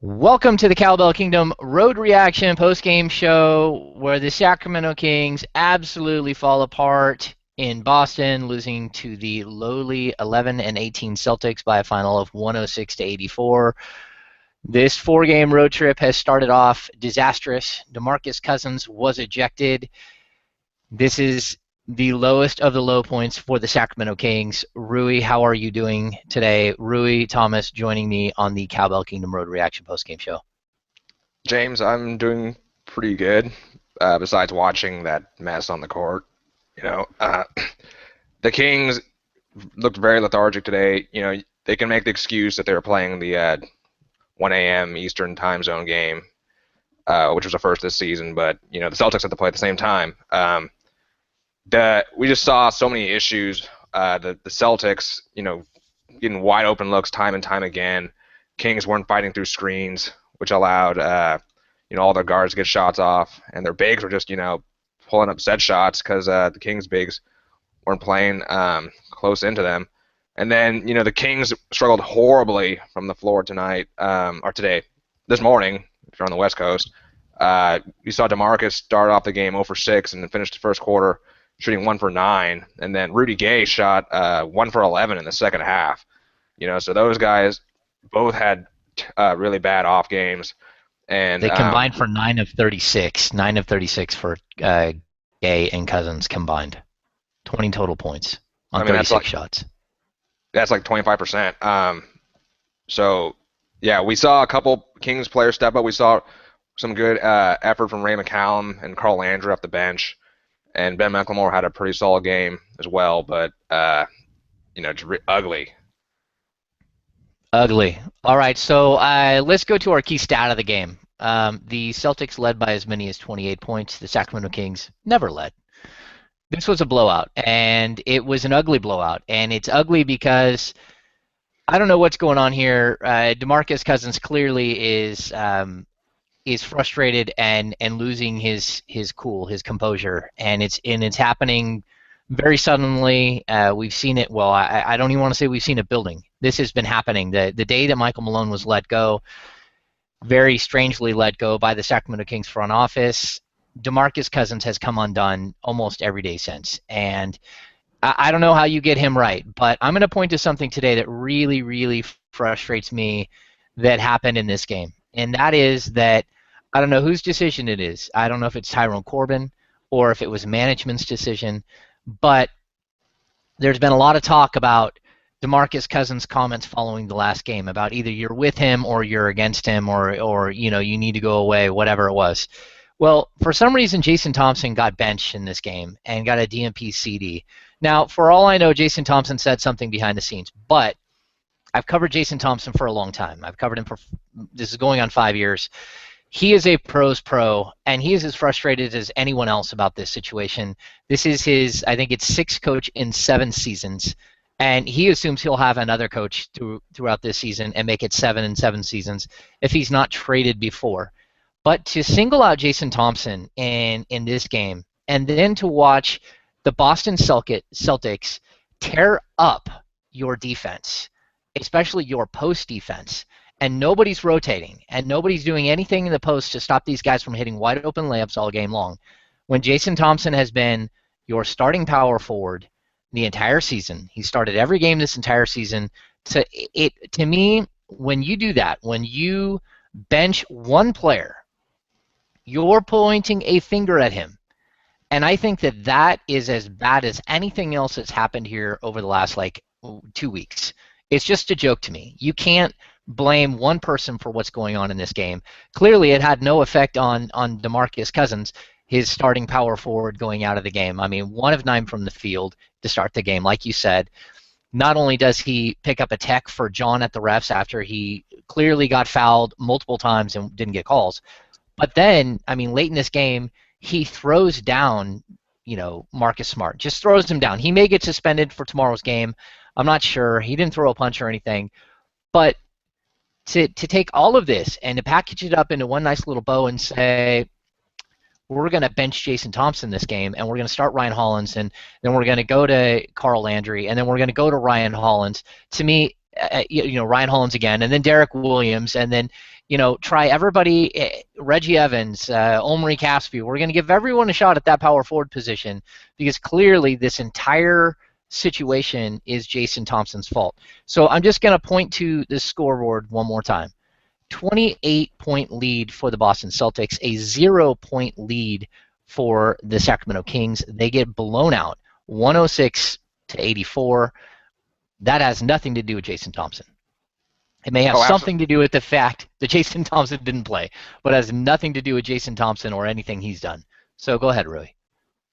Welcome to the Cowbell Kingdom Road Reaction post-game show where the Sacramento Kings absolutely fall apart in Boston, losing to the lowly 11-18 Celtics by a final of 106-84. This four-game road trip has started off disastrous. DeMarcus Cousins was ejected. This is the lowest of the low points for the Sacramento Kings. Rui, how are you doing today? Rui Thomas joining me on the Cowbell Kingdom Road Reaction postgame show. James, I'm doing pretty good. Besides watching that mess on the court, you know, the Kings looked very lethargic today. You know, they can make the excuse that they were playing the 1 a.m. Eastern time zone game, which was the first this season. But you know, the Celtics had to play at the same time. We just saw so many issues. The Celtics, you know, getting wide open looks time and time again. Kings weren't fighting through screens, which allowed all their guards to get shots off, and their bigs were just pulling up set shots because the Kings bigs weren't playing close into them. And then the Kings struggled horribly from the floor tonight or today, this morning if you're on the West Coast. You saw DeMarcus start off the game 0 for 6 and then finish the first quarter shooting 1 for 9, and then Rudy Gay shot 1 for 11 in the second half. So those guys both had really bad off games, and they combined for 9 of 36. 9 of 36 for Gay and Cousins combined. 20 total points on 36 shots. That's like 25%. So yeah, we saw a couple Kings players step up. We saw some good effort from Ray McCallum and Carl Landry off the bench. And Ben McLemore had a pretty solid game as well, but ugly. Ugly. All right, so let's go to our key stat of the game. The Celtics led by as many as 28 points. The Sacramento Kings never led. This was a blowout, and it was an ugly blowout. And it's ugly because I don't know what's going on here. DeMarcus Cousins clearly is frustrated and losing his cool, his composure, and it's happening very suddenly. We've seen it. Well, I don't even want to say we've seen it building. This has been happening. The day that Michael Malone was let go, very strangely let go by the Sacramento Kings front office, DeMarcus Cousins has come undone almost every day since. And I don't know how you get him right, but I'm going to point to something today that really, really frustrates me that happened in this game, and that is that I don't know whose decision it is. I don't know if it's Tyrone Corbin or if it was management's decision, but there's been a lot of talk about DeMarcus Cousins' comments following the last game about either you're with him or you're against him, or you need to go away, whatever it was. Well, for some reason, Jason Thompson got benched in this game and got a DNP CD. Now, for all I know, Jason Thompson said something behind the scenes, but I've covered Jason Thompson for a long time. I've covered him for, this is going on 5 years. He is a pro's pro, and he is as frustrated as anyone else about this situation. This is his, I think it's 6th coach in 7 seasons, and he assumes he'll have another coach throughout this season and make it 7 in 7 seasons if he's not traded before. But to single out Jason Thompson in this game, and then to watch the Boston Celtics tear up your defense, especially your post defense, and nobody's rotating, and nobody's doing anything in the post to stop these guys from hitting wide open layups all game long, when Jason Thompson has been your starting power forward the entire season. He started every game this entire season. To me, when you do that, when you bench one player, you're pointing a finger at him. And I think that is as bad as anything else that's happened here over the last 2 weeks. It's just a joke to me. You can't blame one person for what's going on in this game. Clearly, it had no effect on DeMarcus Cousins, his starting power forward, going out of the game. I mean, 1 of 9 from the field to start the game, like you said. Not only does he pick up a tech for John at the refs after he clearly got fouled multiple times and didn't get calls, but then, I mean, late in this game, he throws down, Marcus Smart. Just throws him down. He may get suspended for tomorrow's game. I'm not sure. He didn't throw a punch or anything. But to take all of this and to package it up into one nice little bow and say, we're going to bench Jason Thompson this game, and we're going to start Ryan Hollins, and then we're going to go to Carl Landry, and then we're going to go to Ryan Hollins. To me, Ryan Hollins again, and then Derek Williams, and then try everybody, Reggie Evans, Omri Caspi. We're going to give everyone a shot at that power forward position because clearly this entire situation is Jason Thompson's fault. So I'm just going to point to the scoreboard one more time. 28-point lead for the Boston Celtics, a 0-point lead for the Sacramento Kings. They get blown out 106-84. That has nothing to do with Jason Thompson. It may have something to do with the fact that Jason Thompson didn't play, but it has nothing to do with Jason Thompson or anything he's done. So go ahead, Rui.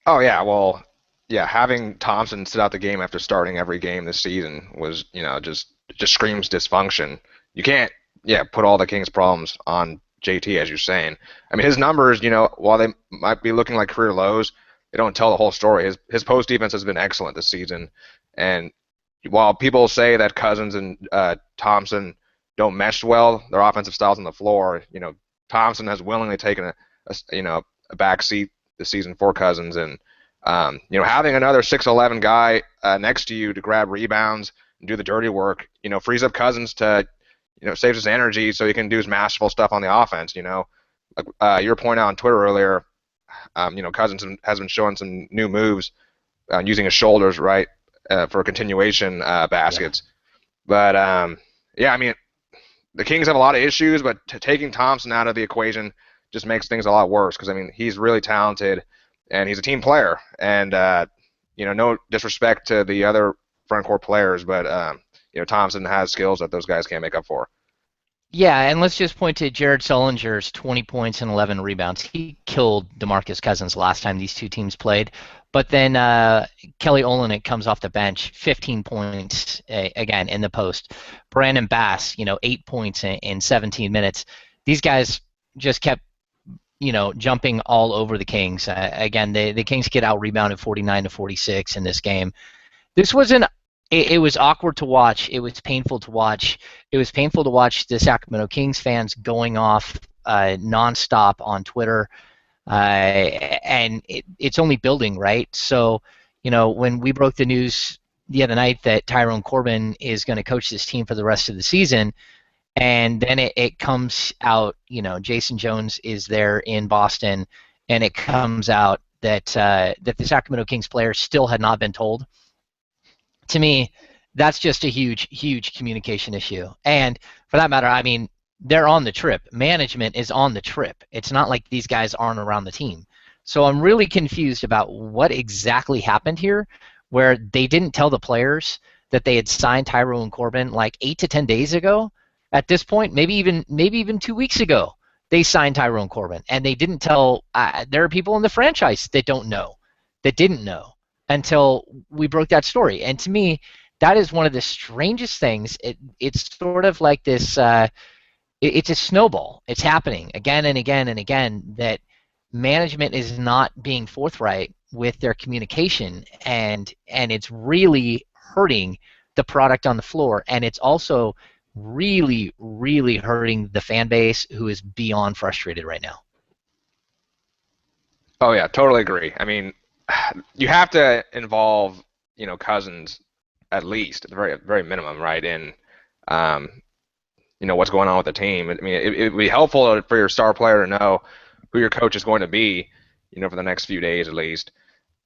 Oh, yeah. Well, yeah, having Thompson sit out the game after starting every game this season was, just screams dysfunction. You can't, put all the Kings' problems on JT, as you're saying. I mean, his numbers, while they might be looking like career lows, they don't tell the whole story. His post defense has been excellent this season, and while people say that Cousins and Thompson don't mesh well, their offensive styles on the floor, Thompson has willingly taken a back seat this season for Cousins, and having another 6'11" guy next to you to grab rebounds and do the dirty work, frees up Cousins to, saves his energy so he can do his masterful stuff on the offense. Like your point out on Twitter earlier, Cousins has been showing some new moves using his shoulders, right, for continuation baskets. Yeah. But I mean, the Kings have a lot of issues, but taking Thompson out of the equation just makes things a lot worse because, I mean, he's really talented and he's a team player. And, no disrespect to the other front court players, but, Thompson has skills that those guys can't make up for. Yeah, and let's just point to Jared Sullinger's 20 points and 11 rebounds. He killed DeMarcus Cousins last time these two teams played. But then Kelly Olynyk comes off the bench, 15 points, again, in the post. Brandon Bass, 8 points in 17 minutes. These guys just kept, jumping all over the Kings. Again, the Kings get out-rebounded 49-46 in this game. This wasn't It was awkward to watch. It was painful to watch. It was painful to watch the Sacramento Kings fans going off nonstop on Twitter, and it's only building, right? So, when we broke the news the other night that Tyrone Corbin is going to coach this team for the rest of the season, and then it comes out, Jason Jones is there in Boston, and it comes out that the Sacramento Kings players still had not been told. To me, that's just a huge, huge communication issue. And for that matter, I mean, they're on the trip. Management is on the trip. It's not like these guys aren't around the team. So I'm really confused about what exactly happened here, where they didn't tell the players that they had signed Tyrone Corbin like 8 to 10 days ago. At this point, maybe even 2 weeks ago, they signed Tyrone Corbin, and they didn't tell. There are people in the franchise that didn't know until we broke that story. And to me, that is one of the strangest things. It's sort of like this. It's a snowball. It's happening again and again and again that management is not being forthright with their communication, and it's really hurting the product on the floor, and it's also really, really hurting the fan base, who is beyond frustrated right now. Oh yeah, totally agree. I mean, you have to involve, Cousins at least at the very, very minimum, right? In, what's going on with the team. I mean, it would be helpful for your star player to know who your coach is going to be, for the next few days at least.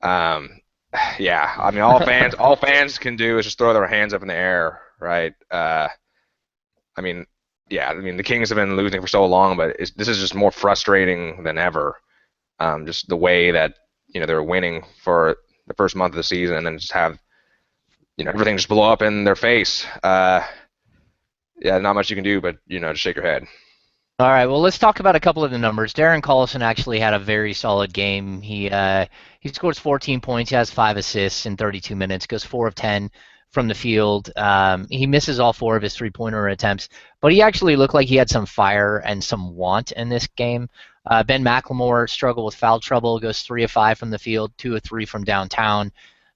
Yeah, I mean, all fans can do is just throw their hands up in the air, right? I mean, the Kings have been losing for so long, but this is just more frustrating than ever. Just the way that they're winning for the first month of the season, and then just have everything just blow up in their face. Yeah, not much you can do, but just shake your head. All right, well, let's talk about a couple of the numbers. Darren Collison actually had a very solid game. He scores 14 points. He has 5 assists in 32 minutes. Goes 4 of 10 from the field. He misses all 4 of his three-pointer attempts, but he actually looked like he had some fire and some want in this game. Ben McLemore struggled with foul trouble. Goes 3 of 5 from the field, 2 of 3 from downtown.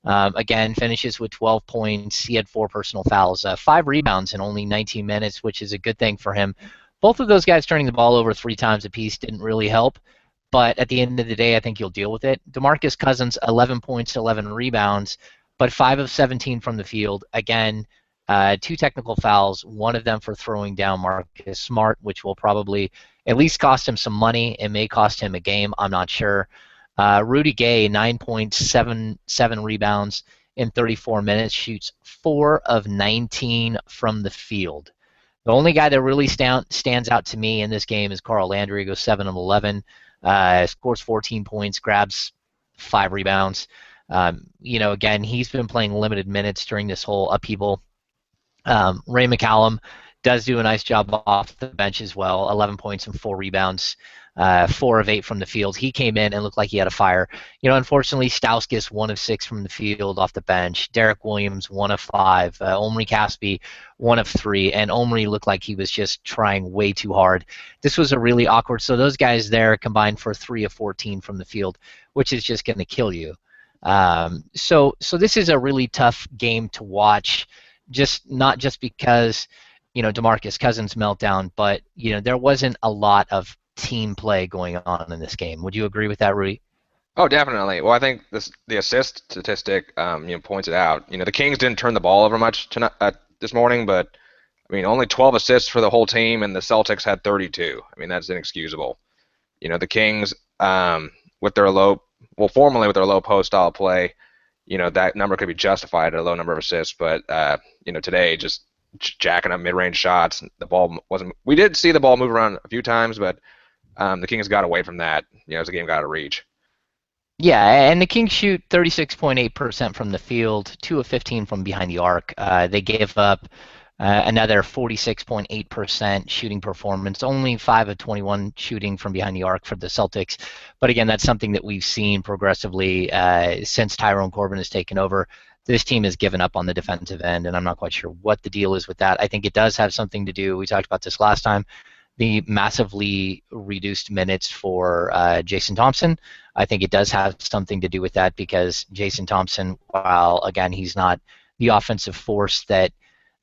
Again, finishes with 12 points. He had 4 personal fouls, 5 rebounds in only 19 minutes, which is a good thing for him. Both of those guys turning the ball over 3 times apiece didn't really help, but at the end of the day, I think you'll deal with it. DeMarcus Cousins, 11 points, 11 rebounds, but 5 of 17 from the field. Again, 2 technical fouls, one of them for throwing down Marcus Smart, which will probably at least cost him some money. It may cost him a game. I'm not sure. Rudy Gay, 9.77 rebounds in 34 minutes, shoots 4 of 19 from the field. The only guy that really stands out to me in this game is Carl Landry. He goes 7 of 11, scores 14 points, grabs 5 rebounds. Again, he's been playing limited minutes during this whole upheaval. Ray McCallum does do a nice job off the bench as well, 11 points and 4 rebounds, 4 of 8 from the field. He came in and looked like he had a fire. Unfortunately, Stauskas, 1 of 6 from the field off the bench. Derek Williams, 1 of 5. Omri Caspi, 1 of 3. And Omri looked like he was just trying way too hard. This was a really awkward. So those guys there combined for 3 of 14 from the field, which is just going to kill you. So this is a really tough game to watch. Not just because, DeMarcus Cousins meltdown, but, there wasn't a lot of team play going on in this game. Would you agree with that, Rudy? Oh, definitely. Well, I think the assist statistic, points it out. The Kings didn't turn the ball over much tonight, this morning, but only 12 assists for the whole team, and the Celtics had 32. That's inexcusable. The Kings, formerly with their low post style play, that number could be justified at a low number of assists, but today just jacking up mid-range shots. The ball wasn't. We did see the ball move around a few times, but the Kings got away from that. As the game got out of reach. Yeah, and the Kings shoot 36.8% from the field, 2 of 15 from behind the arc. They gave up another 46.8% shooting performance, only 5 of 21 shooting from behind the arc for the Celtics. But again, that's something that we've seen progressively since Tyrone Corbin has taken over. This team has given up on the defensive end, and I'm not quite sure what the deal is with that. I think it does have something to do, we talked about this last time, the massively reduced minutes for Jason Thompson. I think it does have something to do with that because Jason Thompson, while, again, he's not the offensive force that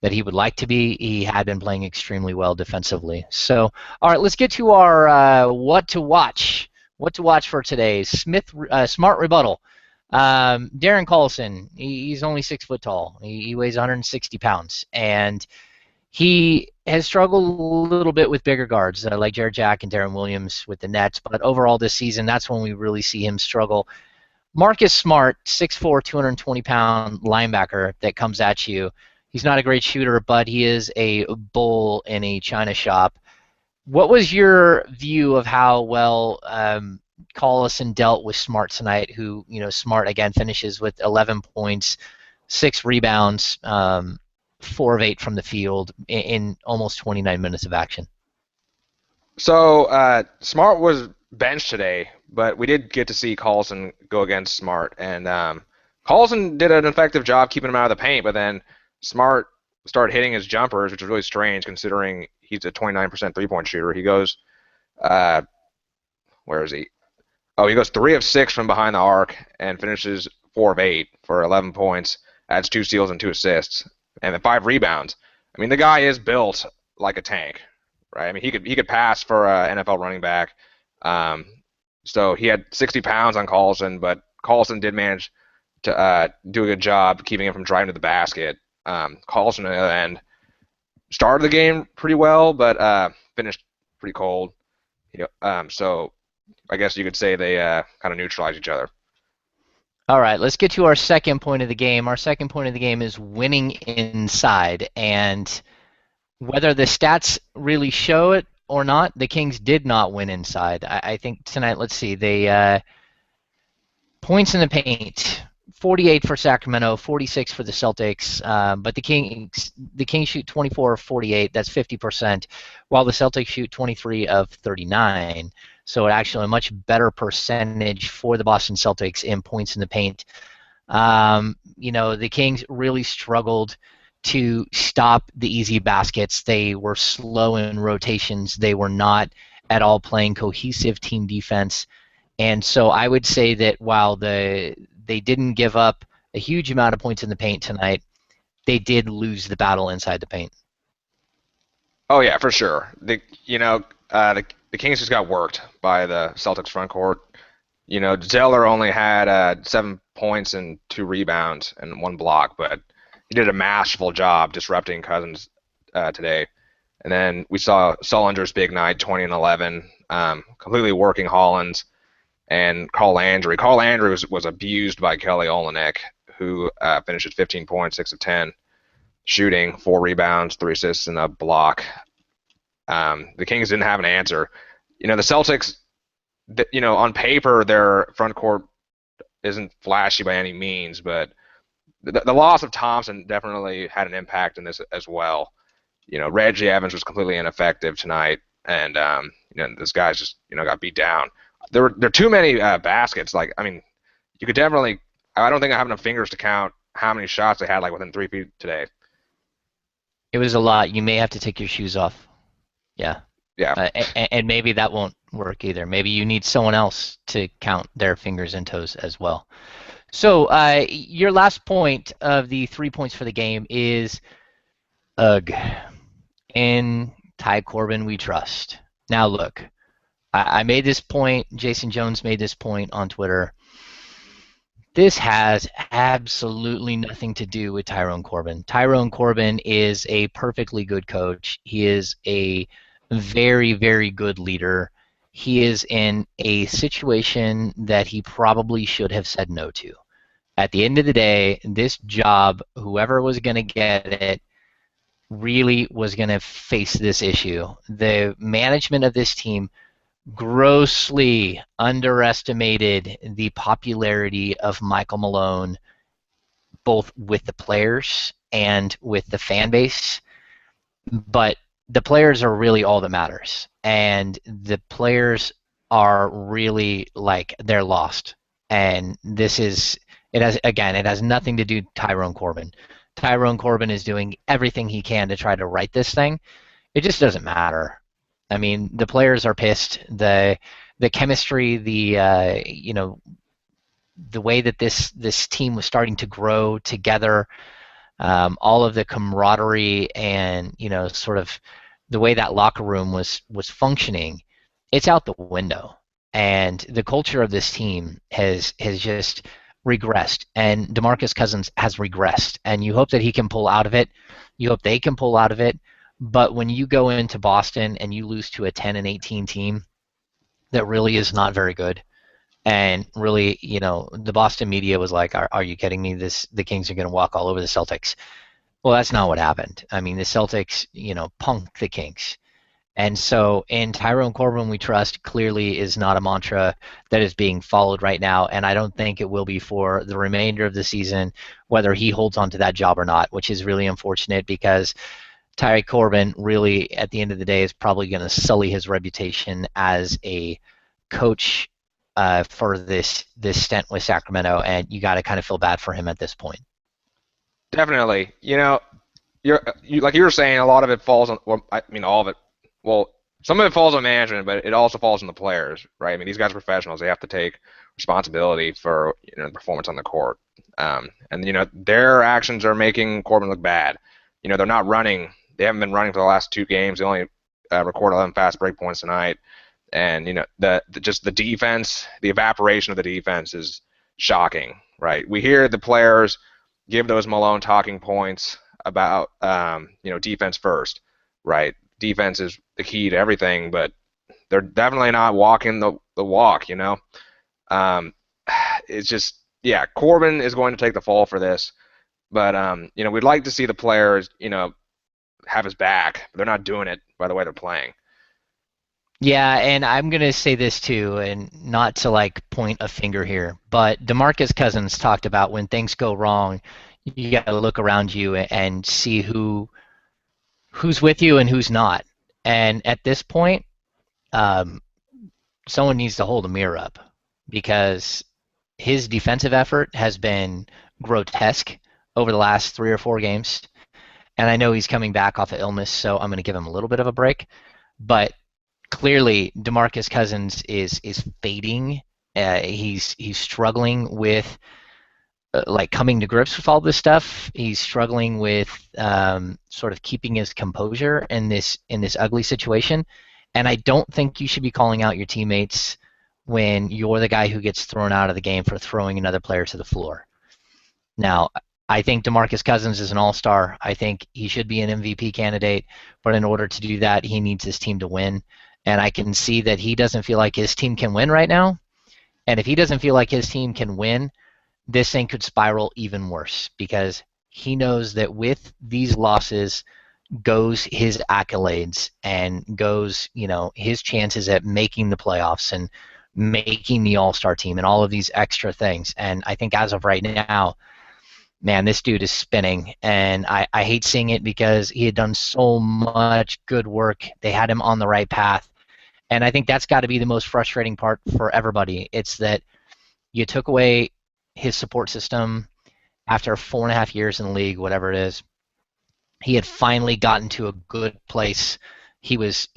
he would like to be, he had been playing extremely well defensively. So, all right, let's get to our what to watch. What to watch for today. Smart rebuttal. Darren Collison, he's only 6 foot tall. He weighs 160 pounds. And he has struggled a little bit with bigger guards like Jared Jack and Darren Williams with the Nets. But overall this season, that's when we really see him struggle. Marcus Smart, 6'4", 220-pound linebacker that comes at you. He's not a great shooter, but he is a bull in a china shop. What was your view of how well Collison dealt with Smart tonight, who, Smart, again, finishes with 11 points, 6 rebounds, 4 of 8 from the field in almost 29 minutes of action? So Smart was benched today, but we did get to see Collison go against Smart. And Collison did an effective job keeping him out of the paint, but then Smart started hitting his jumpers, which is really strange considering he's a 29% three-point shooter. He goes, where is he? Oh, he goes 3 of 6 from behind the arc and finishes 4 of 8 for 11 points, adds 2 steals and 2 assists, and then 5 rebounds. The guy is built like a tank, right? He could pass for an NFL running back. So he had 60 pounds on Collison, but Collison did manage to do a good job keeping him from driving to the basket. Collison at the other end started the game pretty well, but finished pretty cold. So I guess you could say they kind of neutralize each other. All right, let's get to our second point of the game. Our second point of the game is winning inside. And whether the stats really show it or not, the Kings did not win inside. I think tonight, let's see, they points in the paint, 48 for Sacramento, 46 for the Celtics. But the Kings shoot 24 of 48. That's 50%, while the Celtics shoot 23 of 39. So actually a much better percentage for the Boston Celtics in points in the paint. The Kings really struggled to stop the easy baskets. They were slow in rotations. They were not at all playing cohesive team defense. And so I would say that while they didn't give up a huge amount of points in the paint tonight, they did lose the battle inside the paint. Oh yeah, for sure. The Kings just got worked by the Celtics front court. Zeller only had 7 points and 2 rebounds and 1 block, but he did a masterful job disrupting Cousins today. And then we saw Sullinger's big night, 20 and 11, completely working Hollins and Carl Landry. Carl Landry was abused by Kelly Olynyk, who finished at 15 points, 6 of 10, shooting, 4 rebounds, 3 assists, and a block. The Kings didn't have an answer. The Celtics, on paper, their front court isn't flashy by any means, but the loss of Thompson definitely had an impact in this as well. Reggie Evans was completely ineffective tonight, and this guy's just got beat down. There are too many baskets. You could definitely. I don't think I have enough fingers to count how many shots they had within 3 feet today. It was a lot. You may have to take your shoes off. Yeah. Yeah. And maybe that won't work either. Maybe you need someone else to count their fingers and toes as well. So your last point of the 3 points for the game is, ugh, in Ty Corbin we trust. Now look, I made this point. Jason Jones made this point on Twitter. This has absolutely nothing to do with Tyrone Corbin. Tyrone Corbin is a perfectly good coach. He is a very, very good leader. He is in a situation that he probably should have said no to. At the end of the day, this job, whoever was going to get it, really was going to face this issue. The management of this team grossly underestimated the popularity of Michael Malone, both with the players and with the fan base. But the players are really all that matters, and the players are really they're lost. And it has nothing to do with Tyrone Corbin. Tyrone Corbin is doing everything he can to try to right this thing. It just doesn't matter. I mean, the players are pissed. The chemistry, the way that this team was starting to grow together, all of the camaraderie, and sort of the way that locker room was functioning, it's out the window. And the culture of this team has just regressed, and DeMarcus Cousins has regressed. And you hope that he can pull out of it. You hope they can pull out of it. But when you go into Boston and you lose to a 10 and 18 team that really is not very good, and really, the Boston media was like, "Are you kidding me? The Kings are going to walk all over the Celtics." Well, that's not what happened. I mean, the Celtics, punked the Kings. And so, in Tyrone Corbin we trust clearly is not a mantra that is being followed right now, and I don't think it will be for the remainder of the season, whether he holds on to that job or not, which is really unfortunate because Ty Corbin really, at the end of the day, is probably going to sully his reputation as a coach for this stint with Sacramento, and you got to kind of feel bad for him at this point. Definitely. Like you were saying, a lot of it falls on. Well, I mean, all of it. Well, some of it falls on management, but it also falls on the players, right? I mean, these guys are professionals; they have to take responsibility for the performance on the court. And their actions are making Corbin look bad. They're not running. They haven't been running for the last 2 games. They only recorded 11 fast break points tonight. And just the defense, the evaporation of the defense is shocking, right? We hear the players give those Malone talking points about defense first, right? Defense is the key to everything, but they're definitely not walking the walk. It's just Corbin is going to take the fall for this, but we'd like to see the players have his back. But they're not doing it by the way they're playing. Yeah, and I'm going to say this too, and not to point a finger here, but DeMarcus Cousins talked about when things go wrong, you got to look around you and see who's with you and who's not. And at this point, someone needs to hold a mirror up because his defensive effort has been grotesque over the last 3 or 4 games. And I know he's coming back off of illness, so I'm going to give him a little bit of a break. But clearly, DeMarcus Cousins is fading. He's struggling with coming to grips with all this stuff. He's struggling with sort of keeping his composure in this ugly situation. And I don't think you should be calling out your teammates when you're the guy who gets thrown out of the game for throwing another player to the floor. Now, I think DeMarcus Cousins is an all-star. I think he should be an MVP candidate, but in order to do that, he needs his team to win. And I can see that he doesn't feel like his team can win right now. And if he doesn't feel like his team can win, this thing could spiral even worse because he knows that with these losses goes his accolades and goes, his chances at making the playoffs and making the all-star team and all of these extra things. And I think as of right now, man, this dude is spinning. And I hate seeing it because he had done so much good work. They had him on the right path. And I think that's got to be the most frustrating part for everybody. It's that you took away his support system after 4.5 years in the league, whatever it is. He had finally gotten to a good place. He was,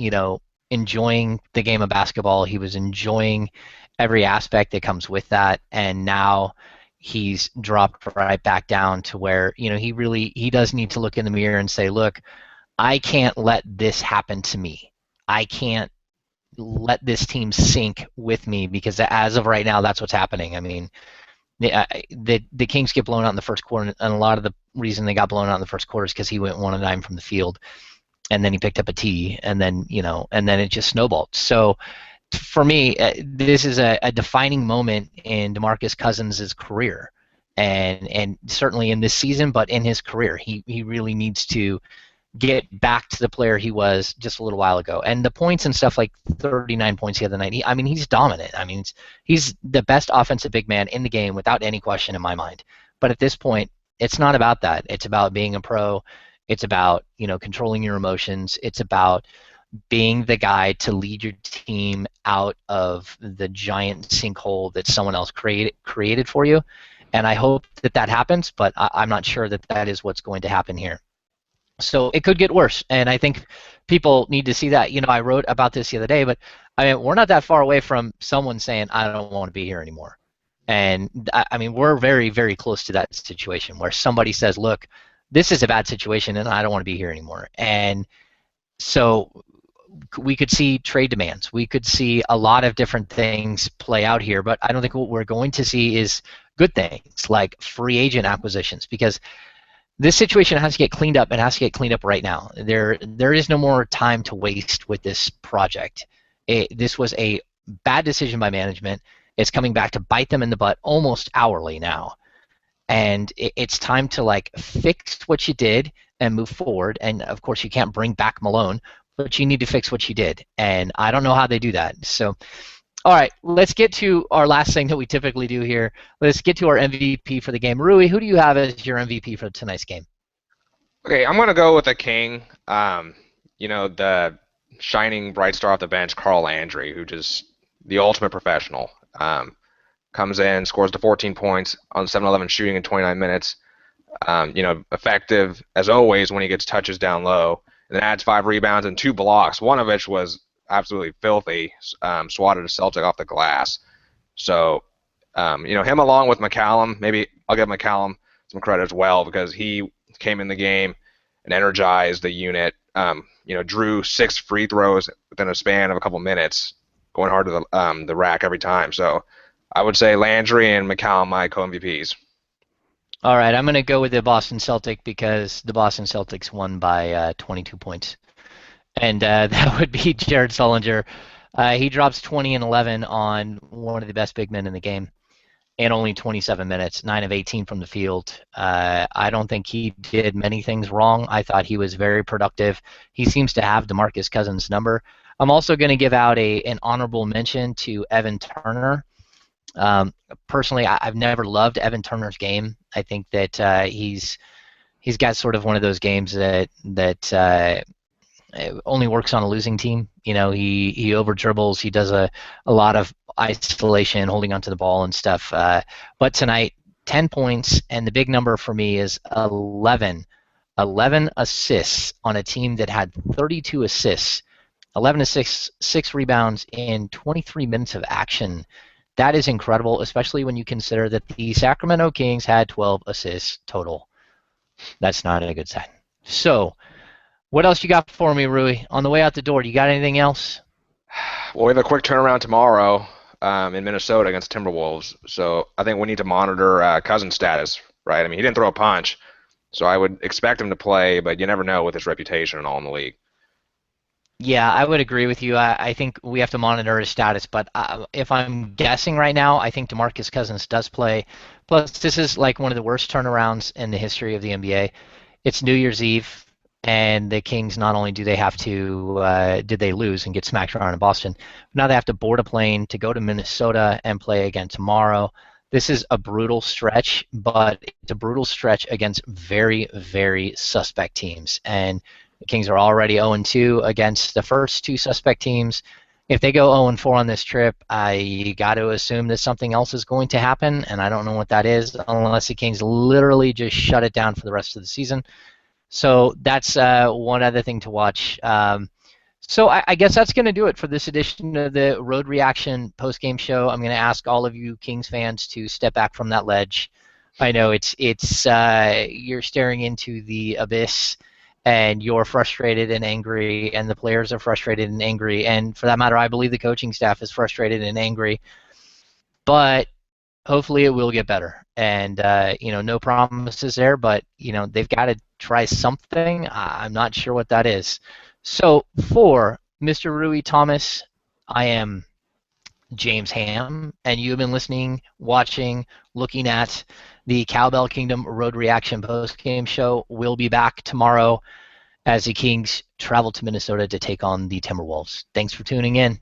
enjoying the game of basketball. He was enjoying every aspect that comes with that. And now he's dropped right back down to where, he does need to look in the mirror and say, look, I can't let this happen to me. I can't let this team sink with me because as of right now, that's what's happening. I mean, the Kings get blown out in the first quarter, and a lot of the reason they got blown out in the first quarter is because he went 1 of 9 from the field, and then he picked up a tee, and then it just snowballed. So for me, this is a defining moment in DeMarcus Cousins' career, and certainly in this season, but in his career, he really needs to get back to the player he was just a little while ago. And the points and stuff, like 39 points the other night, he's dominant. He's the best offensive big man in the game without any question in my mind. But at this point, it's not about that. It's about being a pro. It's about, controlling your emotions. It's about being the guy to lead your team out of the giant sinkhole that someone else created for you. And I hope that happens, but I'm not sure that is what's going to happen here. So it could get worse, and I think people need to see that. I wrote about this the other day, but we're not that far away from someone saying, I don't want to be here anymore. And we're very, very close to that situation where somebody says, look, this is a bad situation, and I don't want to be here anymore. And so we could see trade demands. We could see a lot of different things play out here, but I don't think what we're going to see is good things like free agent acquisitions, because this situation has to get cleaned up, and has to get cleaned up right now. There is no more time to waste with this project. This was a bad decision by management. It's coming back to bite them in the butt almost hourly now. And it's time to fix what you did and move forward. And of course, you can't bring back Malone, but you need to fix what you did. And I don't know how they do that. So, all right, let's get to our last thing that we typically do here. Let's get to our MVP for the game. Rui, who do you have as your MVP for tonight's game? Okay, I'm going to go with a King. The shining bright star off the bench, Carl Landry, who just the ultimate professional. Comes in, scores to 14 points on 7-11 shooting in 29 minutes. Effective as always when he gets touches down low, and then adds 5 rebounds and 2 blocks, one of which was absolutely filthy, swatted a Celtic off the glass. So, him along with McCallum, maybe I'll give McCallum some credit as well because he came in the game and energized the unit. Drew 6 free throws within a span of a couple minutes, going hard to the rack every time. So I would say Landry and McCallum, my co-MVPs. All right, I'm going to go with the Boston Celtic because the Boston Celtics won by 22 points. And that would be Jared Sullinger. He drops 20 and 11 on one of the best big men in the game in only 27 minutes, 9 of 18 from the field. I don't think he did many things wrong. I thought he was very productive. He seems to have DeMarcus Cousins' number. I'm also going to give out an honorable mention to Evan Turner. Personally, I've never loved Evan Turner's game. I think that he's got sort of one of those games that only works on a losing team. He over dribbles. He does a lot of isolation, holding onto the ball and stuff. But tonight, 10 points, and the big number for me is 11 assists on a team that had 32 assists, 11 assists, 6 rebounds in 23 minutes of action. That is incredible, especially when you consider that the Sacramento Kings had 12 assists total. That's not a good sign. So, what else you got for me, Rui? On the way out the door, do you got anything else? Well, we have a quick turnaround tomorrow in Minnesota against Timberwolves, so I think we need to monitor Cousins' status right? I mean, he didn't throw a punch, so I would expect him to play, but you never know with his reputation and all in the league. Yeah, I would agree with you. I think we have to monitor his status, but if I'm guessing right now, I think DeMarcus Cousins does play. Plus, this is like one of the worst turnarounds in the history of the NBA. It's New Year's Eve, and the Kings not only do they have to did they lose and get smacked around in Boston, but now they have to board a plane to go to Minnesota and play again tomorrow. This is a brutal stretch, but it's a brutal stretch against very, very suspect teams. And the Kings are already 0-2 against the first two suspect teams. If they go 0-4 on this trip, I got to assume that something else is going to happen, and I don't know what that is unless the Kings literally just shut it down for the rest of the season. So that's one other thing to watch. So I guess that's going to do it for this edition of the Road Reaction post-game show. I'm going to ask all of you Kings fans to step back from that ledge. I know it's you're staring into the abyss, and you're frustrated and angry, and the players are frustrated and angry, and for that matter, I believe the coaching staff is frustrated and angry. But hopefully, it will get better. And no promises there, but they've got to try something. I'm not sure what that is. So for Mr. Rui Thomas, I am James Ham, and you've been listening, watching, looking at the Cowbell Kingdom Road Reaction post-game show. We'll be back tomorrow as the Kings travel to Minnesota to take on the Timberwolves. Thanks for tuning in.